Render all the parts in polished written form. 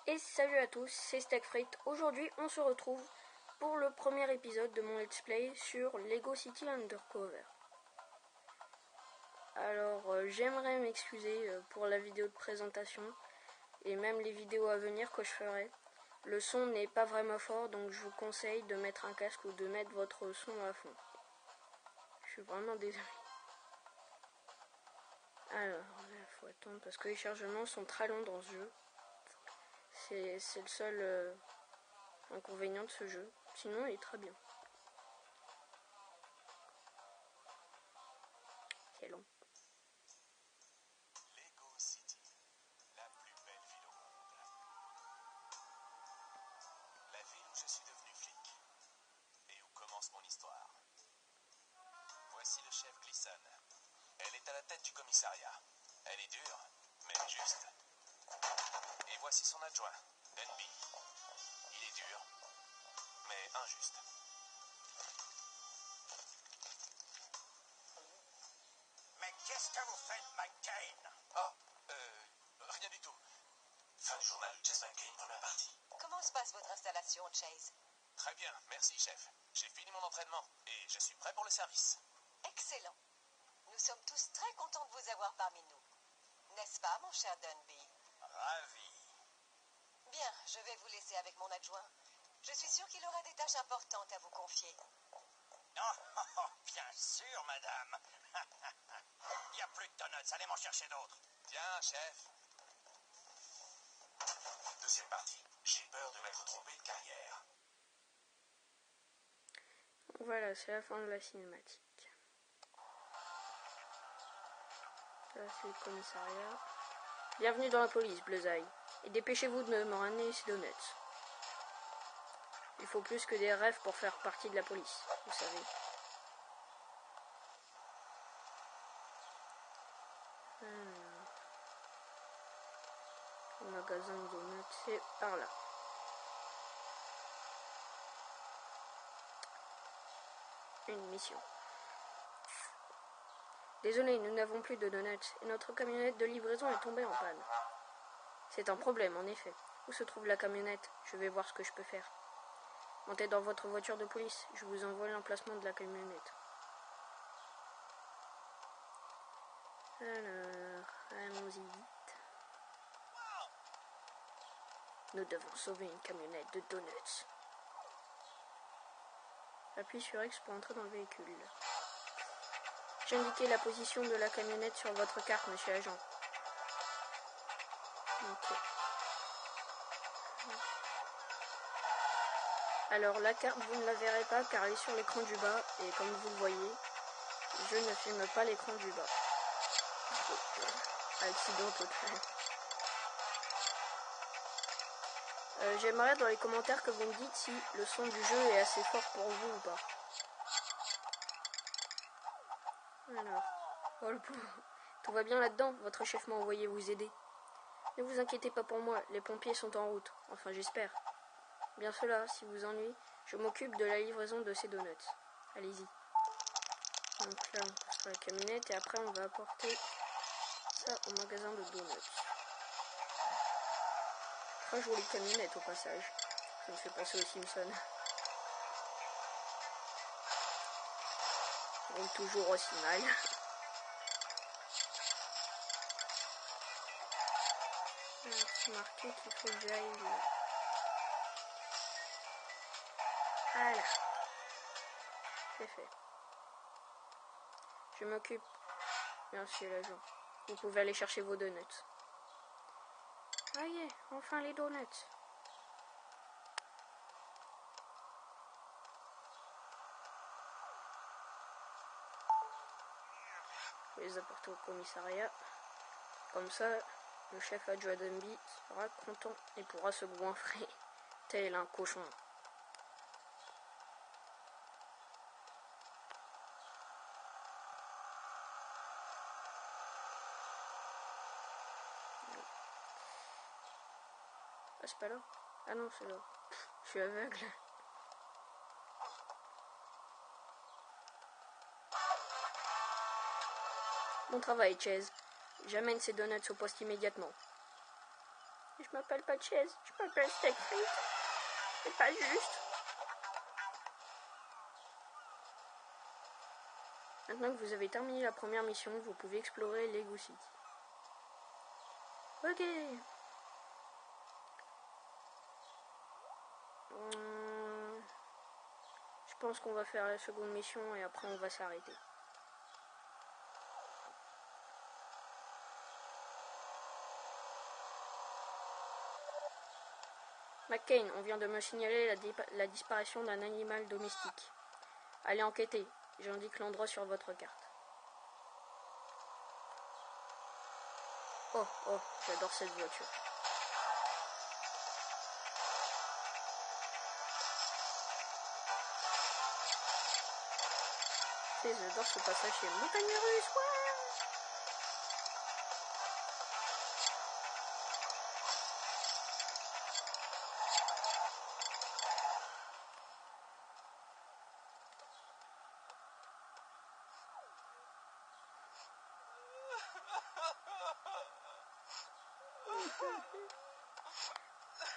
Et salut à tous, c'est Steak Frites. Aujourd'hui, on se retrouve pour le premier épisode de mon let's play sur Lego City Undercover. Alors, j'aimerais m'excuser pour la vidéo de présentation et même les vidéos à venir que je ferai. Le son n'est pas vraiment fort, donc je vous conseille de mettre un casque ou de mettre votre son à fond. Je suis vraiment désolé. Alors, il faut attendre parce que les chargements sont très longs dans ce jeu. C'est le seul inconvénient de ce jeu. Sinon, il est très bien. C'est long. Lego City, la plus belle ville au monde. La ville où je suis devenu flic. Et où commence mon histoire. Voici le chef Gleason. Elle est à la tête du commissariat. Elle est dure, mais juste. Et voici son adjoint, Denby. Il est dur, mais injuste. Mais qu'est-ce que vous faites, McCain? Oh, rien du tout. Fin du journal, Chase McCain, première partie. Comment se passe votre installation, Chase? Très bien, merci chef. J'ai fini mon entraînement et je suis prêt pour le service. Excellent. Nous sommes tous très contents de vous avoir parmi nous. N'est-ce pas, mon cher Denby? Ravi. Bien, je vais vous laisser avec mon adjoint. Je suis sûre qu'il aura des tâches importantes à vous confier. Oh, bien sûr, madame. Il n'y a plus de donuts, allez m'en chercher d'autres. Bien, chef. Deuxième partie. J'ai peur de m'être trompé de carrière. Voilà, c'est la fin de la cinématique. Là, c'est le commissariat. Bienvenue dans la police, Bullseye. Et dépêchez-vous de me ramener ces donuts. Il faut plus que des rêves pour faire partie de la police, vous savez. Le magasin de donuts, c'est par là. Une mission. Désolé, nous n'avons plus de donuts et notre camionnette de livraison est tombée en panne. C'est un problème, en effet. Où se trouve la camionnette? Je vais voir ce que je peux faire. Montez dans votre voiture de police. Je vous envoie l'emplacement de la camionnette. Alors, allons-y vite. Nous devons sauver une camionnette de donuts. Appuyez sur X pour entrer dans le véhicule. J'ai indiqué la position de la camionnette sur votre carte, monsieur l'agent. Ok. Alors la carte, vous ne la verrez pas car elle est sur l'écran du bas. Et comme vous le voyez, je ne filme pas l'écran du bas. Accident total. J'aimerais dans les commentaires que vous me dites si le son du jeu est assez fort pour vous ou pas. Alors, oh le pauvre. Tout va bien là-dedans, votre chef m'a envoyé vous aider. Ne vous inquiétez pas pour moi, les pompiers sont en route. Enfin, j'espère. Bien cela, si vous ennuie, je m'occupe de la livraison de ces donuts. Allez-y. Donc là, on passe la camionnette et après on va apporter ça au magasin de donuts. Très jolie camionnette au passage. Ça me fait penser aux Simpsons. On roule toujours aussi mal. C'est marqué qu'il faut que j'aille là. Voilà. C'est fait. Je m'occupe. Merci l'agent. Vous pouvez aller chercher vos donuts. Voyez, enfin les donuts. Je vais les apporter au commissariat. Comme ça, le chef adjoint Denby sera content et pourra se goinfrer tel un cochon. Ah, c'est pas là? Ah non, c'est là. Je suis aveugle. Bon travail, Chase. J'amène ces donuts au poste immédiatement. Je m'appelle pas Chase, je m'appelle Steak Frites. C'est pas juste. Maintenant que vous avez terminé la première mission, vous pouvez explorer Lego City. Ok. Je pense qu'on va faire la seconde mission et après on va s'arrêter. McCain, on vient de me signaler la disparition d'un animal domestique. Allez enquêter, j'indique l'endroit sur votre carte. Oh, j'adore cette voiture. J'adore ce passage chez Montagne Russe, ouais.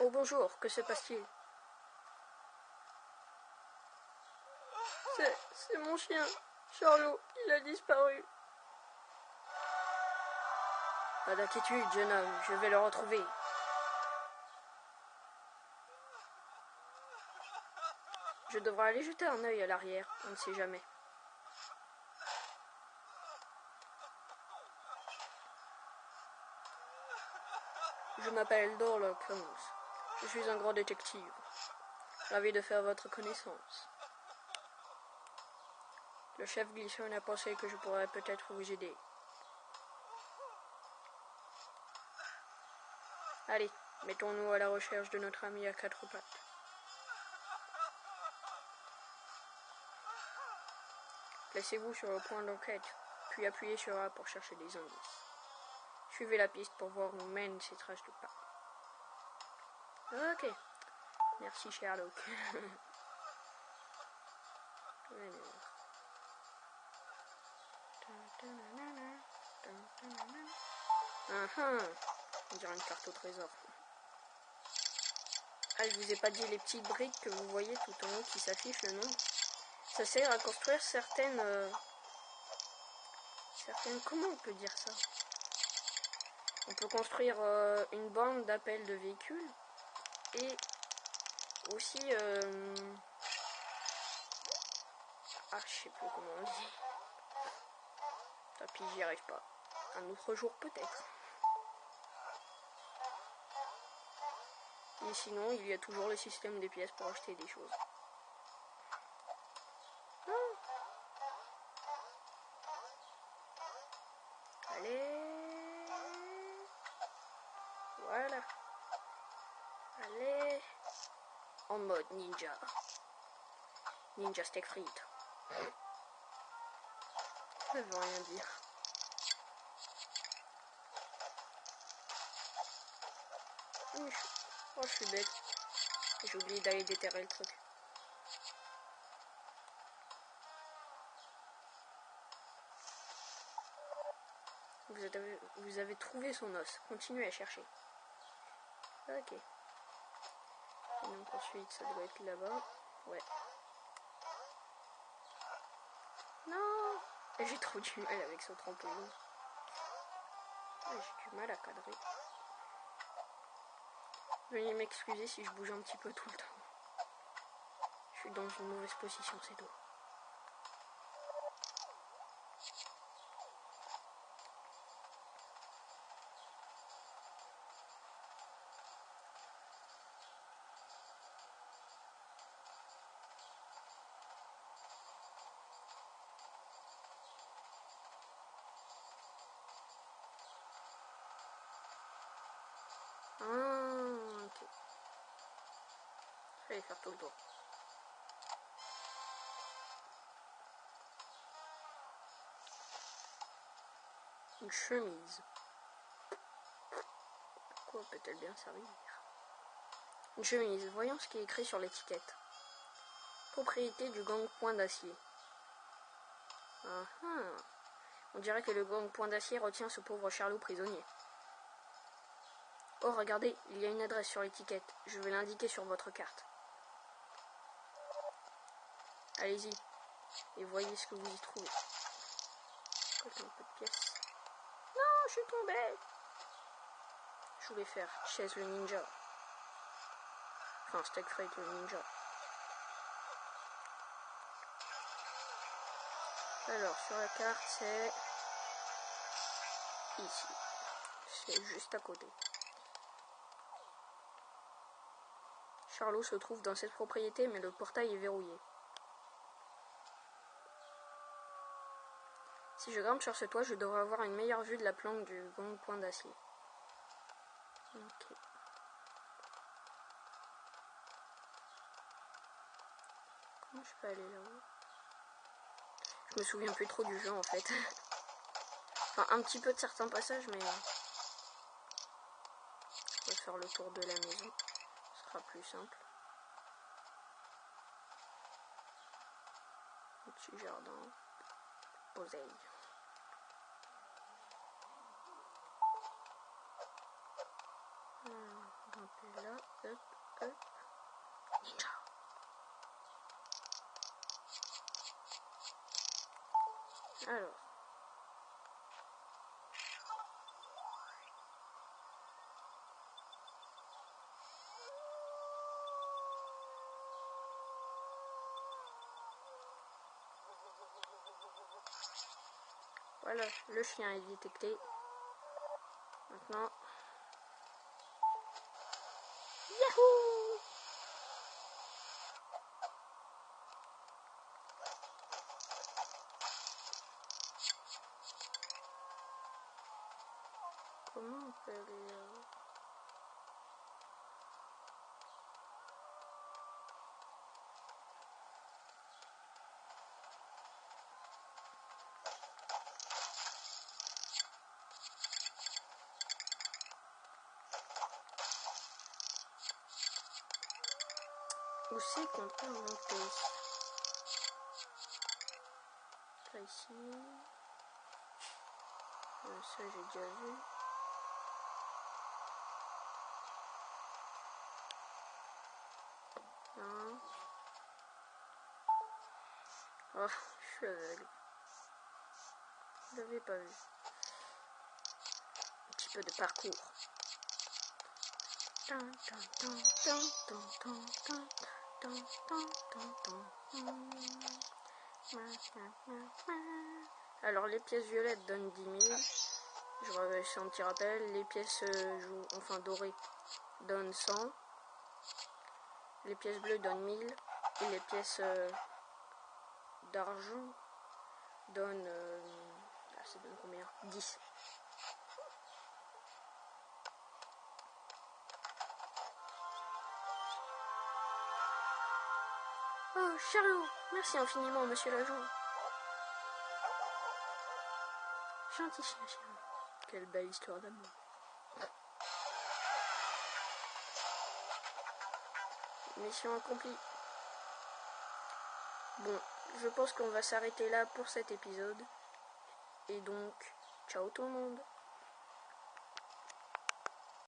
Oh bonjour, que se passe-t-il? C'est mon chien, Charlot, il a disparu. Pas d'inquiétude, jeune homme, je vais le retrouver. Je devrais aller jeter un œil à l'arrière, on ne sait jamais. Je m'appelle Sherlock Holmes. Je suis un grand détective. Ravi de faire votre connaissance. Le chef Gleason a pensé que je pourrais peut-être vous aider. Allez, mettons-nous à la recherche de notre ami à quatre pattes. Placez-vous sur le point d'enquête, puis appuyez sur A pour chercher des indices. Suivez la piste pour voir où mènent ces traces de pas. Ok. Merci Sherlock. On dirait une carte au trésor. Ah, je vous ai pas dit les petites briques que vous voyez tout en haut qui s'affichent le nom. Ça sert à construire certaines... Comment on peut dire ça? On peut construire une bande d'appel de véhicules et aussi... Ah, je sais plus comment on dit. Tant pis, j'y arrive pas. Un autre jour peut-être. Et sinon, il y a toujours le système des pièces pour acheter des choses. Allez. Voilà. Allez. En mode ninja. Ninja steak frites. Ça veut rien dire. Oh, je suis bête. J'ai oublié d'aller déterrer le truc. Vous avez trouvé son os. Continuez à chercher. Ok. Et donc ensuite, ça doit être là-bas. Ouais. Non! J'ai trop du mal avec ce trampoline. J'ai du mal à cadrer. Veuillez m'excuser si je bouge un petit peu tout le temps. Je suis dans une mauvaise position, c'est tout. Ok. Je vais faire tout le tour. Une chemise. À quoi peut-elle bien servir? Une chemise. Voyons ce qui est écrit sur l'étiquette. Propriété du gang Point d'Acier. On dirait que le gang Point d'Acier retient ce pauvre Charlot prisonnier. Oh, regardez, il y a une adresse sur l'étiquette. Je vais l'indiquer sur votre carte. Allez-y. Et voyez ce que vous y trouvez. Un peu de pièces. Non, je suis tombée. Je voulais faire Chaise le ninja. Enfin, Steak Fright le ninja. Alors, sur la carte, c'est ici. C'est juste à côté. Charlot se trouve dans cette propriété, mais le portail est verrouillé. Si je grimpe sur ce toit, je devrais avoir une meilleure vue de la planque du grand point d'acier. Ok. Comment je peux aller là-haut? Je me souviens plus trop du jeu en fait. Enfin, un petit peu de certains passages, mais... Je vais faire le tour de la maison. Ce sera plus simple. Un petit jardin. Oseille. Grimper là. Hop, hop. Ninja. Alors. Voilà, le chien est détecté. Maintenant. Yahoo! Comment on peut aller là-haut? Où c'est qu'on peut monter? Là, ici. Ça, j'ai déjà vu. Non. Oh, je suis aveugle. Vous l'avez pas vu. Un petit peu de parcours. Alors les pièces violettes donnent 10 000. Je fais un petit rappel. Les pièces dorées donnent 100. Les pièces bleues donnent 1000. Et les pièces d'argent donnent... ça donne combien? 10. Oh, Charlot, merci infiniment, monsieur l'agent. Gentil chien, chien. Quelle belle histoire d'amour. Mission accomplie. Bon, je pense qu'on va s'arrêter là pour cet épisode. Et donc, ciao tout le monde.